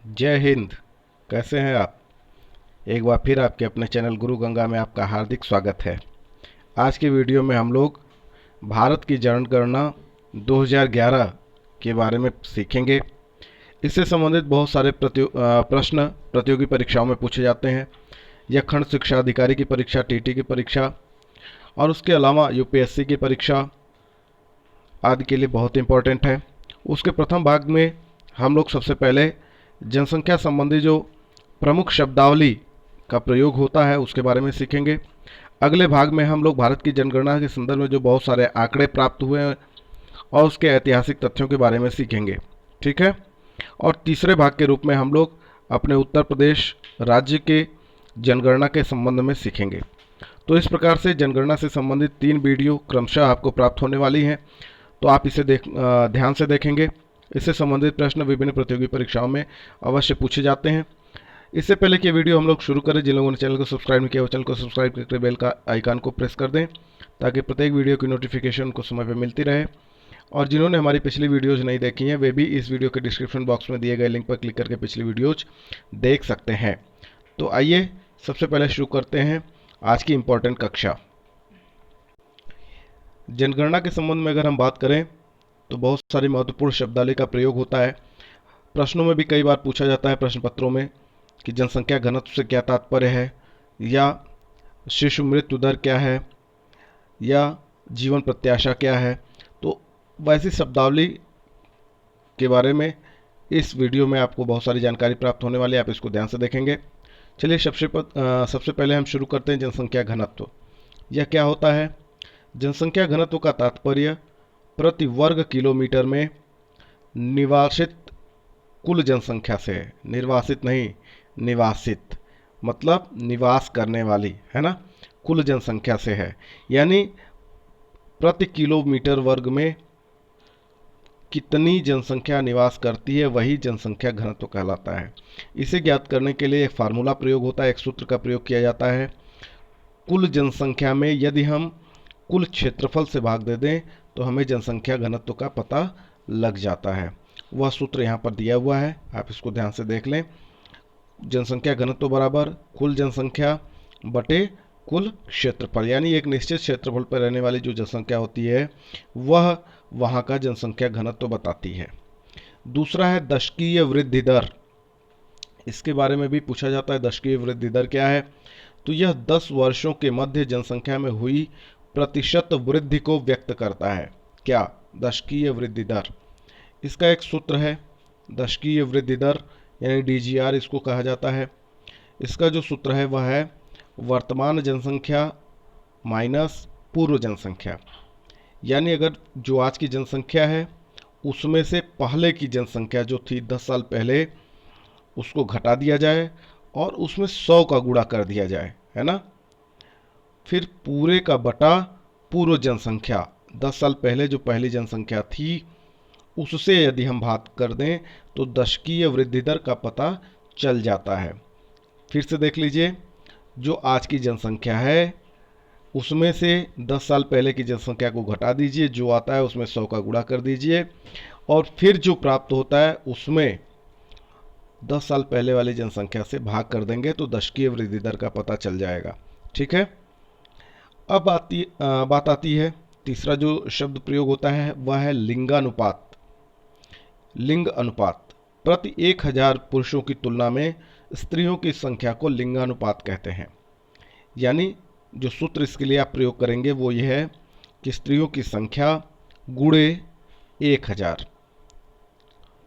जय हिंद। कैसे हैं आप? एक बार फिर आपके अपने चैनल गुरु गंगा में आपका हार्दिक स्वागत है। आज की वीडियो में हम लोग भारत की जनगणना 2011 के बारे में सीखेंगे। इससे संबंधित बहुत सारे प्रश्न प्रतियोगी परीक्षाओं में पूछे जाते हैं। यह खंड शिक्षा अधिकारी की परीक्षा, टीटी की परीक्षा और उसके अलावा यूपीएससी की परीक्षा आदि के लिए बहुत इंपॉर्टेंट है। उसके प्रथम भाग में हम लोग सबसे पहले जनसंख्या संबंधी जो प्रमुख शब्दावली का प्रयोग होता है उसके बारे में सीखेंगे। अगले भाग में हम लोग भारत की जनगणना के संदर्भ में जो बहुत सारे आंकड़े प्राप्त हुए हैं और उसके ऐतिहासिक तथ्यों के बारे में सीखेंगे। ठीक है। और तीसरे भाग के रूप में हम लोग अपने उत्तर प्रदेश राज्य के जनगणना के संबंध में सीखेंगे। तो इस प्रकार से जनगणना से संबंधित 3 वीडियो क्रमशः आपको प्राप्त होने वाली हैं। तो आप इसे ध्यान से देखेंगे। इससे संबंधित प्रश्न विभिन्न प्रतियोगी परीक्षाओं में अवश्य पूछे जाते हैं। इससे पहले कि वीडियो हम लोग शुरू करें, जिन लोगों ने चैनल को सब्सक्राइब नहीं किया वो चैनल को सब्सक्राइब करके बेल का आइकन को प्रेस कर दें ताकि प्रत्येक वीडियो की नोटिफिकेशन उनको समय पर मिलती रहे। और जिन्होंने हमारी पिछली वीडियोज़ नहीं देखी हैं वे भी इस वीडियो के डिस्क्रिप्शन बॉक्स में दिए गए लिंक पर क्लिक करके पिछली वीडियोज देख सकते हैं। तो आइए सबसे पहले शुरू करते हैं आज की इम्पोर्टेंट कक्षा। जनगणना के संबंध में अगर हम बात करें तो बहुत सारी महत्वपूर्ण शब्दावली का प्रयोग होता है। प्रश्नों में भी कई बार पूछा जाता है प्रश्न पत्रों में कि जनसंख्या घनत्व से क्या तात्पर्य है, या शिशु मृत्यु दर क्या है, या जीवन प्रत्याशा क्या है। तो वैसी शब्दावली के बारे में इस वीडियो में आपको बहुत सारी जानकारी प्राप्त होने वाली है। आप इसको ध्यान से देखेंगे। चलिए सबसे पहले हम शुरू करते हैं जनसंख्या घनत्व। यह क्या होता है? जनसंख्या घनत्व का तात्पर्य प्रति वर्ग किलोमीटर में निवासित कुल जनसंख्या से है। निर्वासित नहीं, निवासित मतलब निवास करने वाली, है ना, कुल जनसंख्या से है। यानी प्रति किलोमीटर वर्ग में कितनी जनसंख्या निवास करती है वही जनसंख्या घनत्व कहलाता है। इसे ज्ञात करने के लिए एक फार्मूला प्रयोग होता है, एक सूत्र का प्रयोग किया जाता है। कुल जनसंख्या में यदि हम कुल क्षेत्रफल से भाग दे दें तो हमें जनसंख्या घनत्व का पता लग जाता है। वह सूत्र यहाँ पर दिया हुआ है, आप इसको ध्यान से देख लें। जनसंख्या घनत्व बराबर कुल जनसंख्या बटे कुल क्षेत्रफल, यानी एक निश्चित क्षेत्रफल पर रहने वाली जो जनसंख्या होती है वह वहाँ का जनसंख्या घनत्व बताती है। दूसरा है दशकीय वृद्धि दर। इसके बारे में भी पूछा जाता है, दशकीय वृद्धि दर क्या है? तो यह 10 वर्षों के मध्य जनसंख्या में हुई प्रतिशत वृद्धि को व्यक्त करता है। क्या? दशकीय वृद्धि दर। इसका एक सूत्र है दशकीय वृद्धि दर, यानी डीजीआर इसको कहा जाता है। इसका जो सूत्र है वह है वर्तमान जनसंख्या माइनस पूर्व जनसंख्या। यानी अगर जो आज की जनसंख्या है उसमें से पहले की जनसंख्या जो थी 10 साल पहले उसको घटा दिया जाए और उसमें 100 का गुणा कर दिया जाए, है ना। फिर पूरे का बटा पूर्व जनसंख्या, 10 साल पहले जो पहली जनसंख्या थी उससे यदि हम भाग कर दें तो दशकीय वृद्धि दर का पता चल जाता है। फिर से देख लीजिए, जो आज की जनसंख्या है उसमें से 10 साल पहले की जनसंख्या को घटा दीजिए, जो आता है उसमें 100 का गुणा कर दीजिए और फिर जो प्राप्त होता है उसमें 10 साल पहले वाली जनसंख्या से भाग कर देंगे तो दशकीय वृद्धि दर का पता चल जाएगा। ठीक है। अब बात आती है, तीसरा जो शब्द प्रयोग होता है वह है लिंगानुपात। लिंग अनुपात, प्रति 1000 पुरुषों की तुलना में स्त्रियों की संख्या को लिंगानुपात कहते हैं। यानी जो सूत्र इसके लिए आप प्रयोग करेंगे वो ये है कि स्त्रियों की संख्या गुणे 1000,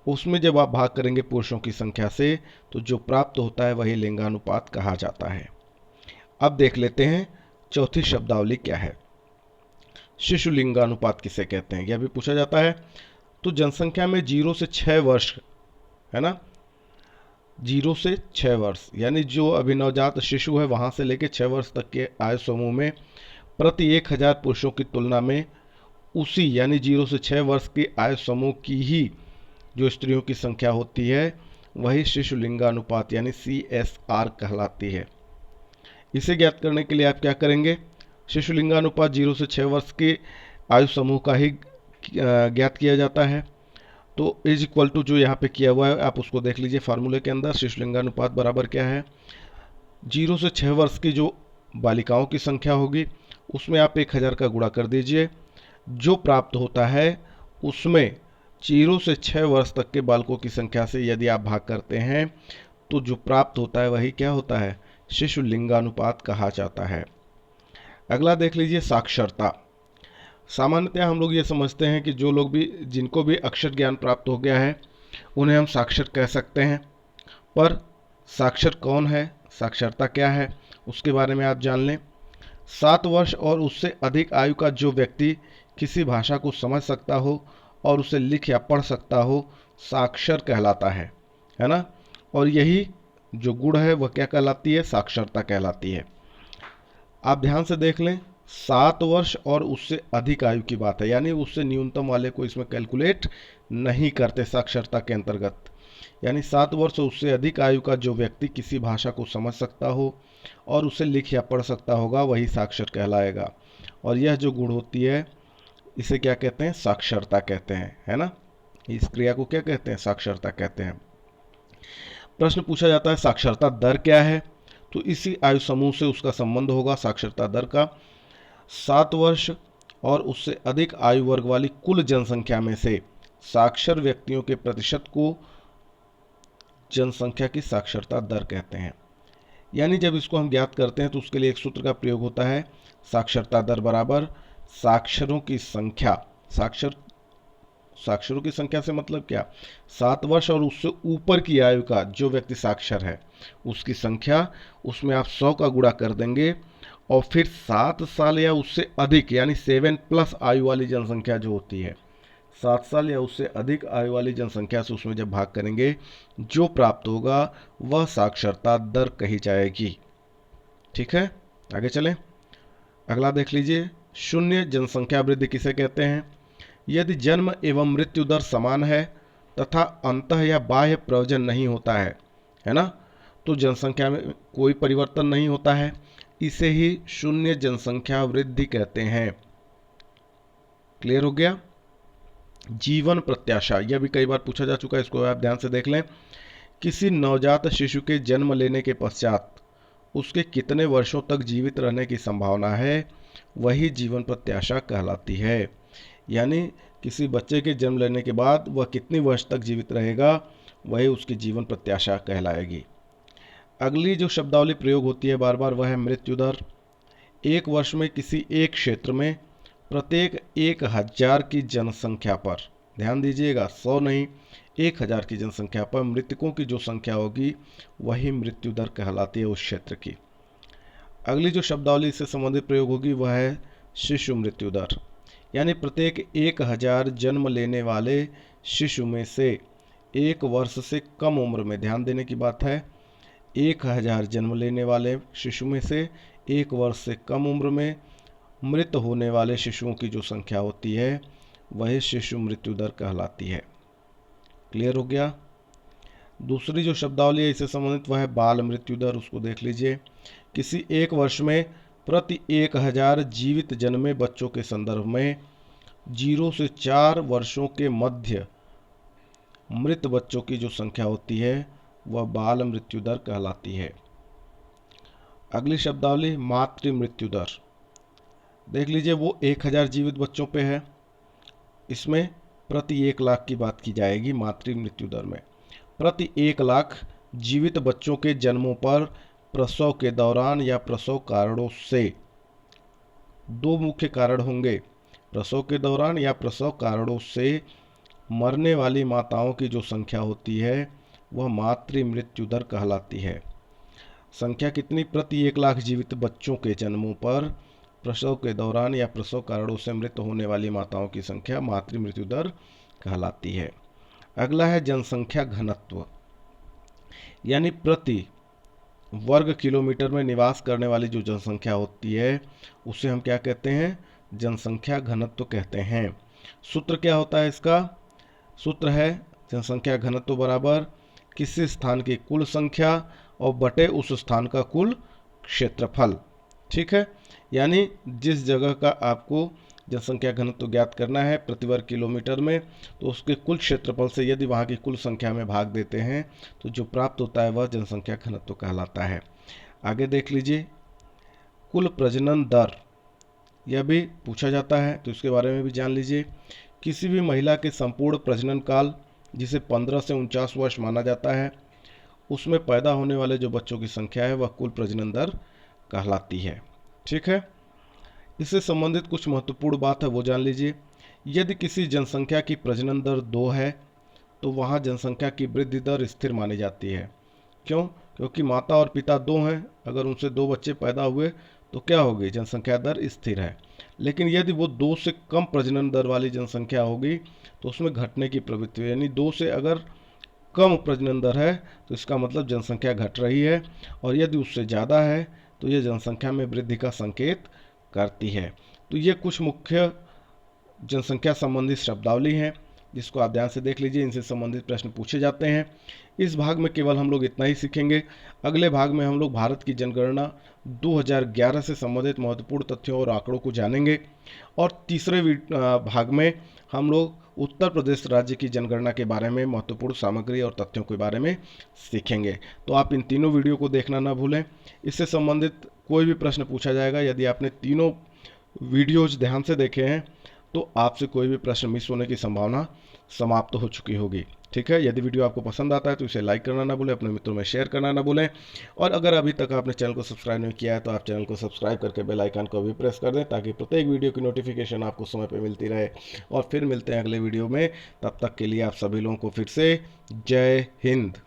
उसमें जब आप भाग करेंगे पुरुषों की संख्या से तो जो प्राप्त होता है वही लिंगानुपात कहा जाता है। अब देख लेते हैं चौथी शब्दावली क्या है। शिशु लिंगानुपात किसे कहते हैं, यह भी पूछा जाता है। तो जनसंख्या में 0 से 6 वर्ष, है ना, 0 से 6 वर्ष यानी जो अभी नवजात शिशु है वहाँ से लेकर 6 वर्ष तक के आयु समूह में प्रति 1000 पुरुषों की तुलना में उसी यानी 0 से 6 वर्ष के आयु समूह की ही जो स्त्रियों की संख्या होती है वही शिशु लिंगानुपात यानी CSR कहलाती है। इसे ज्ञात करने के लिए आप क्या करेंगे, शिशु लिंगानुपात 0 से 6 वर्ष के आयु समूह का ही ज्ञात किया जाता है। तो इज इक्वल टू जो यहाँ पे किया हुआ है आप उसको देख लीजिए फार्मूले के अंदर। शिशु लिंगानुपात बराबर क्या है, 0 से 6 वर्ष की जो बालिकाओं की संख्या होगी उसमें आप 1000 का गुणा कर दीजिए, जो प्राप्त होता है उसमें 0 से 6 वर्ष तक के बालकों की संख्या से यदि आप भाग करते हैं तो जो प्राप्त होता है वही क्या होता है, शिशु लिंगानुपात कहा जाता है। अगला देख लीजिए साक्षरता। सामान्यतः हम लोग ये समझते हैं कि जो लोग भी जिनको भी अक्षर ज्ञान प्राप्त हो गया है उन्हें हम साक्षर कह सकते हैं, पर साक्षर कौन है, साक्षरता क्या है, उसके बारे में आप जान लें। 7 वर्ष और उससे अधिक आयु का जो व्यक्ति किसी भाषा को समझ सकता हो और उसे लिख या पढ़ सकता हो साक्षर कहलाता है ना। और यही जो गुण है वह क्या कहलाती है, साक्षरता कहलाती है। आप ध्यान से देख लें, 7 वर्ष और उससे अधिक आयु की बात है, यानी उससे न्यूनतम वाले को इसमें कैलकुलेट नहीं करते साक्षरता के अंतर्गत। यानी 7 वर्ष और उससे अधिक आयु का जो व्यक्ति किसी भाषा को समझ सकता हो और उसे लिख या पढ़ सकता होगा वही साक्षर कहलाएगा। और यह जो गुण होती है इसे क्या कहते हैं, साक्षरता कहते हैं, है ना। इस क्रिया को क्या कहते हैं, साक्षरता कहते हैं। प्रश्न पूछा जाता है साक्षरता दर क्या है, तो इसी आयु समूह से उसका संबंध होगा साक्षरता दर का। 7 वर्ष और उससे अधिक आयु वर्ग वाली कुल जनसंख्या में से साक्षर व्यक्तियों के प्रतिशत को जनसंख्या की साक्षरता दर कहते हैं। यानी जब इसको हम ज्ञात करते हैं तो उसके लिए एक सूत्र का प्रयोग होता है, साक्षरता दर बराबर साक्षरों की संख्या। साक्षरों की संख्या से मतलब क्या, 7 वर्ष और उससे ऊपर की आयु का जो व्यक्ति साक्षर है उसकी संख्या, उसमें आप 100 का गुणा कर देंगे और फिर 7 साल या उससे अधिक यानी 7+ आयु वाली जनसंख्या जो होती है, 7 साल या उससे अधिक आयु वाली जनसंख्या से उसमें जब भाग करेंगे जो प्राप्त होगा वह साक्षरता दर कही जाएगी। ठीक है, आगे चलें। अगला देख लीजिए, शून्य जनसंख्या वृद्धि किसे कहते हैं। यदि जन्म एवं मृत्यु दर समान है तथा अंतः या बाह्य प्रयोजन नहीं होता है ना, तो जनसंख्या में कोई परिवर्तन नहीं होता है, इसे ही शून्य जनसंख्या वृद्धि कहते हैं। क्लियर हो गया। जीवन प्रत्याशा, यह भी कई बार पूछा जा चुका है, इसको आप ध्यान से देख लें। किसी नवजात शिशु के जन्म लेने के पश्चात उसके कितने वर्षों तक जीवित रहने की संभावना है, वही जीवन प्रत्याशा कहलाती है। यानी किसी बच्चे के जन्म लेने के बाद वह कितनी वर्ष तक जीवित रहेगा वही उसकी जीवन प्रत्याशा कहलाएगी। अगली जो शब्दावली प्रयोग होती है बार बार वह है मृत्यु दर। एक वर्ष में किसी एक क्षेत्र में प्रत्येक 1000 की जनसंख्या पर, ध्यान दीजिएगा 100 नहीं 1000 की जनसंख्या पर मृतकों की जो संख्या होगी वही मृत्यु दर कहलाती है उस क्षेत्र की। अगली जो शब्दावली से संबंधित प्रयोग होगी वह है शिशु मृत्यु दर। यानी प्रत्येक 1000 जन्म लेने वाले शिशु में से 1 वर्ष से कम उम्र में, ध्यान देने की बात है, 1000 जन्म लेने वाले शिशु में से 1 वर्ष से कम उम्र में मृत होने वाले शिशुओं की जो संख्या होती है वही शिशु मृत्यु दर कहलाती है। क्लियर हो गया। दूसरी जो शब्दावली है इससे संबंधित वह है बाल मृत्यु दर, उसको देख लीजिए। किसी एक वर्ष में प्रति 1000 जीवित जन्मे बच्चों के संदर्भ में 0 से 4 वर्षों के मध्य मृत बच्चों की जो संख्या होती है वह बाल मृत्यु दर कहलाती है। अगली शब्दावली मातृ मृत्यु दर, देख लीजिए वो 1000 जीवित बच्चों पे है, इसमें प्रति 1 लाख की बात की जाएगी। मातृ मृत्यु दर में प्रति 1 लाख जीवित बच्चों के जन्मों पर प्रसव के दौरान या प्रसव कारणों से, 2 मुख्य कारण होंगे, प्रसव के दौरान या प्रसव कारणों से मरने वाली माताओं की जो संख्या होती है वह मातृ मृत्यु दर कहलाती है। संख्या कितनी, प्रति 1 लाख जीवित बच्चों के जन्मों पर प्रसव के दौरान या प्रसव कारणों से मृत होने वाली माताओं की संख्या मातृ मृत्यु दर कहलाती है। अगला है जनसंख्या घनत्व, यानी प्रति वर्ग किलोमीटर में निवास करने वाली जो जनसंख्या होती है उसे हम क्या कहते हैं, जनसंख्या घनत्व कहते हैं। सूत्र क्या होता है इसका, सूत्र है जनसंख्या घनत्व बराबर किसी स्थान की कुल संख्या और बटे उस स्थान का कुल क्षेत्रफल। ठीक है, यानी जिस जगह का आपको जनसंख्या घनत्व ज्ञात करना है प्रति वर्ग किलोमीटर में, तो उसके कुल क्षेत्रफल से यदि वहाँ की कुल संख्या में भाग देते हैं तो जो प्राप्त होता है वह जनसंख्या घनत्व कहलाता है। आगे देख लीजिए, कुल प्रजनन दर, यह भी पूछा जाता है तो इसके बारे में भी जान लीजिए। किसी भी महिला के संपूर्ण प्रजनन काल, जिसे 15 से 49 वर्ष माना जाता है, उसमें पैदा होने वाले जो बच्चों की संख्या है वह कुल प्रजनन दर कहलाती है। ठीक है, इससे संबंधित कुछ महत्वपूर्ण बात है वो जान लीजिए। यदि किसी जनसंख्या की प्रजनन दर 2 है तो वहाँ जनसंख्या की वृद्धि दर स्थिर मानी जाती है। क्यों? क्योंकि माता और पिता 2 हैं, अगर उनसे 2 बच्चे पैदा हुए तो क्या होगी, जनसंख्या दर स्थिर है। लेकिन यदि वो 2 से कम प्रजनन दर वाली जनसंख्या होगी तो उसमें घटने की प्रवृत्ति है, यानी 2 से अगर कम प्रजनन दर है तो इसका मतलब जनसंख्या घट रही है, और यदि उससे ज़्यादा है तो ये जनसंख्या में वृद्धि का संकेत करती है। तो ये कुछ मुख्य जनसंख्या संबंधित शब्दावली हैं जिसको आप ध्यान से देख लीजिए, इनसे संबंधित प्रश्न पूछे जाते हैं। इस भाग में केवल हम लोग इतना ही सीखेंगे। अगले भाग में हम लोग भारत की जनगणना 2011 से संबंधित महत्वपूर्ण तथ्यों और आंकड़ों को जानेंगे, और तीसरे भाग में हम लोग उत्तर प्रदेश राज्य की जनगणना के बारे में महत्वपूर्ण सामग्री और तथ्यों के बारे में सीखेंगे। तो आप इन तीनों वीडियो को देखना ना भूलें। इससे संबंधित कोई भी प्रश्न पूछा जाएगा, यदि आपने तीनों वीडियोज ध्यान से देखे हैं तो आपसे कोई भी प्रश्न मिस होने की संभावना समाप्त हो चुकी होगी। ठीक है, यदि वीडियो आपको पसंद आता है तो इसे लाइक करना ना भूलें, अपने मित्रों में शेयर करना ना भूलें, और अगर अभी तक आपने चैनल को सब्सक्राइब नहीं किया है तो आप चैनल को सब्सक्राइब करके बेल आइकन को भी प्रेस कर दें ताकि प्रत्येक वीडियो की नोटिफिकेशन आपको समय पर मिलती रहे। और फिर मिलते हैं अगले वीडियो में, तब तक के लिए आप सभी लोगों को फिर से जय हिंद।